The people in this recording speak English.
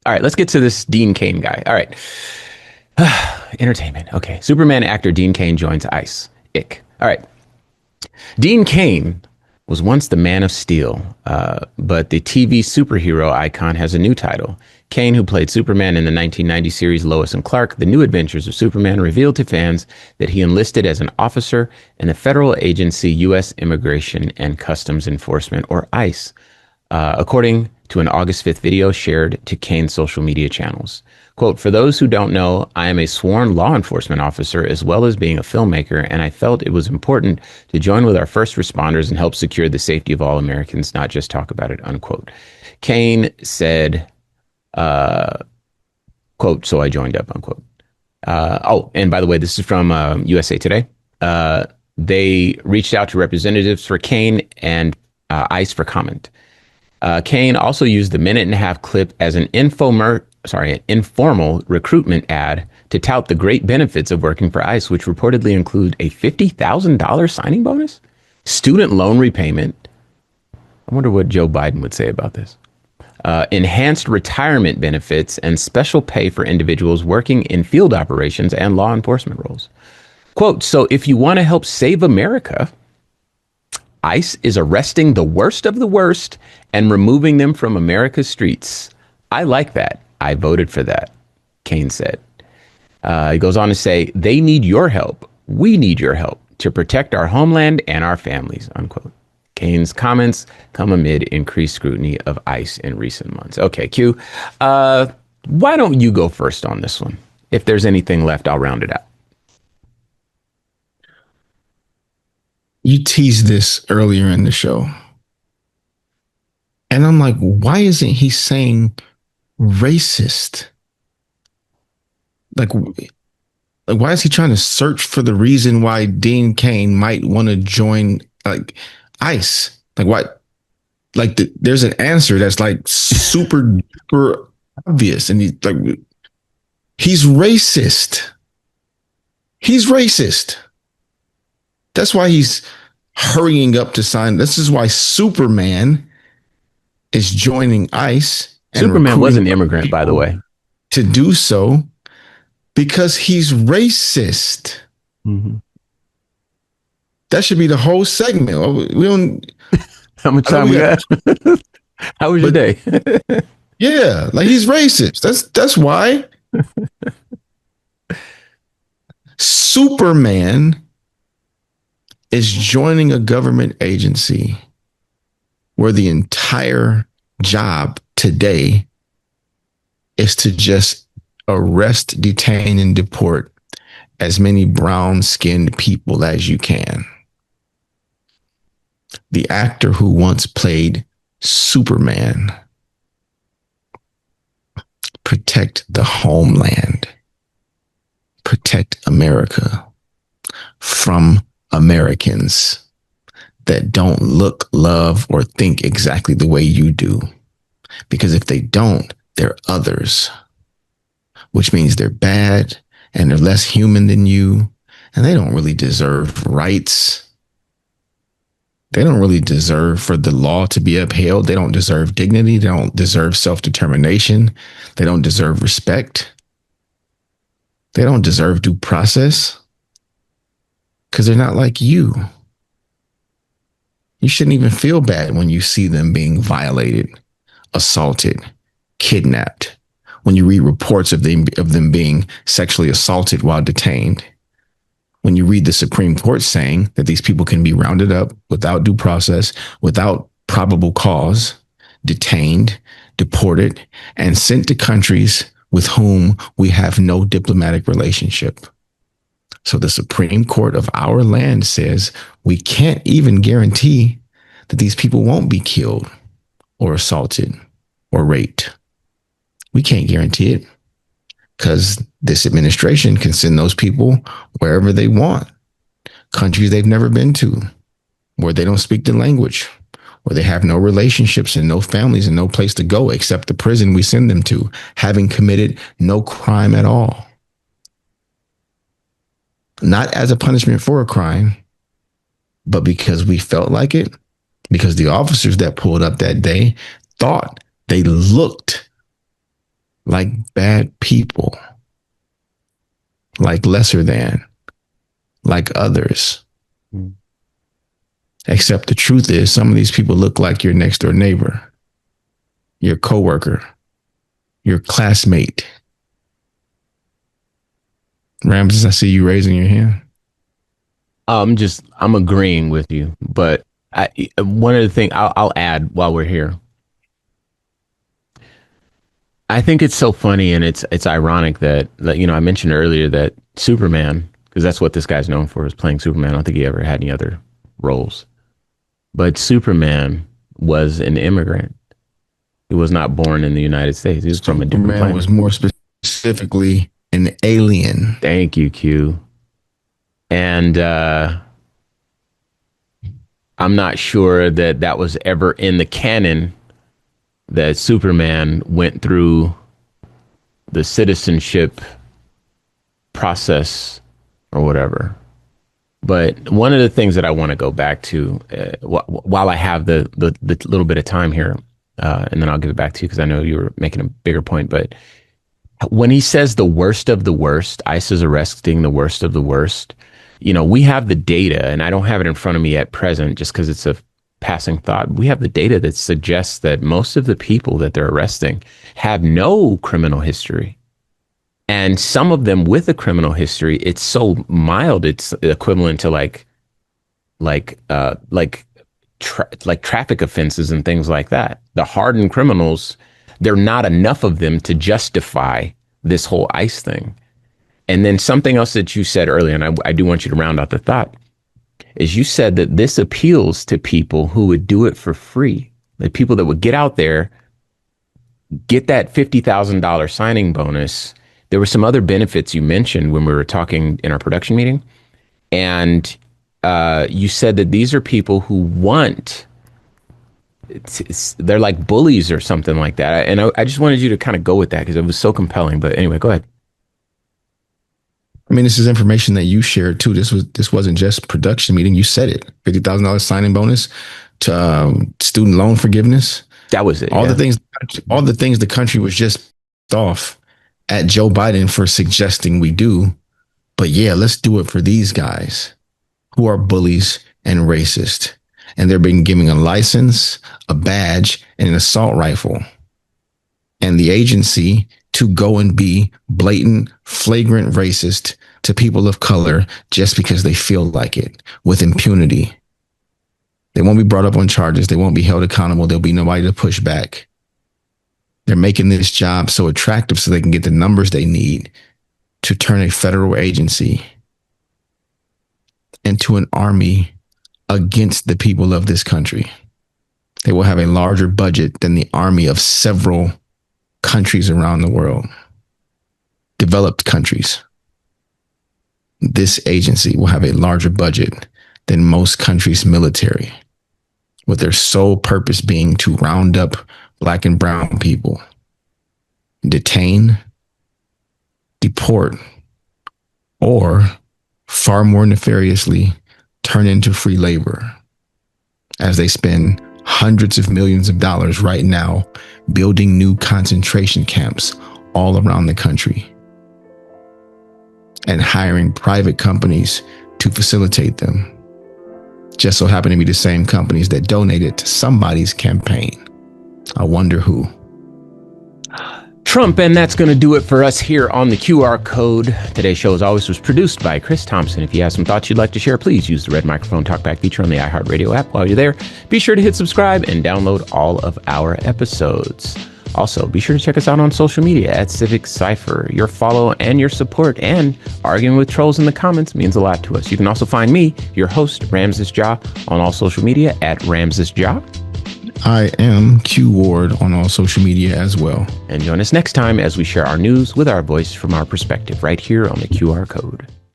All right, let's get to this Dean Cain guy. All right. Entertainment. Okay. Superman actor Dean Cain joins ICE. Ick. All right. Dean Cain was once the Man of Steel, but the TV superhero icon has a new title. Cain, who played Superman in the 1990 series Lois and Clark, The New Adventures of Superman, revealed to fans that he enlisted as an officer in the federal agency U.S. Immigration and Customs Enforcement, or ICE, according to an August 5th video shared to Cain's social media channels. Quote, "For those who don't know, I am a sworn law enforcement officer as well as being a filmmaker, and I felt it was important to join with our first responders and help secure the safety of all Americans, not just talk about it," unquote. Cain said, quote, "So I joined up," unquote. And by the way, this is from USA Today. They reached out to representatives for Cain and ICE for comment. Cain also used the minute-and-a-half clip as an informal recruitment ad to tout the great benefits of working for ICE, which reportedly include a $50,000 signing bonus, student loan repayment. I wonder what Joe Biden would say about this. Enhanced retirement benefits and special pay for individuals working in field operations and law enforcement roles. Quote, "So if you want to help save America, ICE is arresting the worst of the worst and removing them from America's streets. I like that. I voted for that," Cain said. He goes on to say, "They need your help. We need your help to protect our homeland and our families," unquote. Cain's comments come amid increased scrutiny of ICE in recent months. Okay, Q, why don't you go first on this one? If there's anything left, I'll round it out. You teased this earlier in the show. And I'm like, why isn't he saying racist? Like why is he trying to search for the reason why Dean Cain might want to join like ICE? Like what? Like there's an answer that's like super obvious, and he's racist. He's racist. That's why he's hurrying up to sign. This is why Superman is joining ICE. Superman was an immigrant, by the way. To do so because he's racist. Mm-hmm. That should be the whole segment. We don't. How much time we got? How was your day? Yeah, like he's racist. That's why. Superman is joining a government agency where the entire job today is to just arrest, detain, and deport as many brown-skinned people as you can. The actor who once played Superman, protect the homeland, protect America from Americans that don't look, love, or think exactly the way you do. Because if they don't, they're others, which means they're bad and they're less human than you, and they don't really deserve rights. They don't really deserve for the law to be upheld. They don't deserve dignity. They don't deserve self-determination. They don't deserve respect. They don't deserve due process because they're not like you. You shouldn't even feel bad when you see them being violated, assaulted, kidnapped, when you read reports of them being sexually assaulted while detained, when you read the Supreme Court saying that these people can be rounded up without due process, without probable cause, detained, deported, and sent to countries with whom we have no diplomatic relationship. So the Supreme Court of our land says we can't even guarantee that these people won't be killed or assaulted or raped. We can't guarantee it because this administration can send those people wherever they want, countries they've never been to, where they don't speak the language, where they have no relationships and no families and no place to go except the prison we send them to, having committed no crime at all. Not as a punishment for a crime, but because we felt like it, because the officers that pulled up that day thought they looked people like lesser than, like others. Mm. Except the truth is, some of these people look like your next door neighbor, your coworker, your classmate. Ramses, I see you raising your hand. I'm agreeing with you, but one of the things I'll add while we're here, I think it's so funny and it's ironic that I mentioned earlier that Superman, because that's what this guy's known for, is playing Superman. I don't think he ever had any other roles, but Superman was an immigrant. He was not born in the United States. He was from a different Superman planet. was more specifically an alien. Thank you, Q. And I'm not sure that that was ever in the canon that Superman went through the citizenship process or whatever. But one of the things that I want to go back to while I have the little bit of time here, and then I'll give it back to you because I know you were making a bigger point. But when he says the worst of the worst, ICE is arresting the worst of the worst. We have the data, and I don't have it in front of me at present just because it's a passing thought. We have the data that suggests that most of the people that they're arresting have no criminal history. And some of them with a criminal history, it's so mild, it's equivalent to like traffic offenses and things like that. The hardened criminals, there are not enough of them to justify this whole ICE thing. And then something else that you said earlier, and I do want you to round out the thought, is you said that this appeals to people who would do it for free. The people that would get out there, get that $50,000 signing bonus. There were some other benefits you mentioned when we were talking in our production meeting. And you said that these are people who want, they're like bullies or something like that. And I just wanted you to kind of go with that because it was so compelling. But anyway, go ahead. I mean, this is information that you shared too. This wasn't just production meeting. You said it. $50,000 signing bonus to student loan forgiveness. That was it. All the things the country was just off at Joe Biden for suggesting we do. But yeah, let's do it for these guys who are bullies and racist. And they're being given a license, a badge, and an assault rifle. And the agency to go and be blatant, flagrant racist to people of color just because they feel like it with impunity. They won't be brought up on charges. They won't be held accountable. There'll be nobody to push back. They're making this job so attractive so they can get the numbers they need to turn a federal agency into an army against the people of this country. They will have a larger budget than the army of several countries around the world, developed countries. This agency will have a larger budget than most countries' military, with their sole purpose being to round up Black and brown people, detain, deport, or far more nefariously, turn into free labor as they spend hundreds of millions of dollars right now building new concentration camps all around the country and hiring private companies to facilitate them. Just so happen to be the same companies that donated to somebody's campaign. I wonder who. Trump, and that's going to do it for us here on the QR Code. Today's show, as always, was produced by Chris Thompson. If you have some thoughts you'd like to share, please use the red microphone talkback feature on the iHeartRadio app. While you're there, be sure to hit subscribe and download all of our episodes. Also, be sure to check us out on social media at Civic Cypher. Your follow and your support and arguing with trolls in the comments means a lot to us. You can also find me, your host, Ramses Ja, on all social media at Ramses Ja. I am Q Ward on all social media as well. And join us next time as we share our news with our voice from our perspective right here on the QR Code.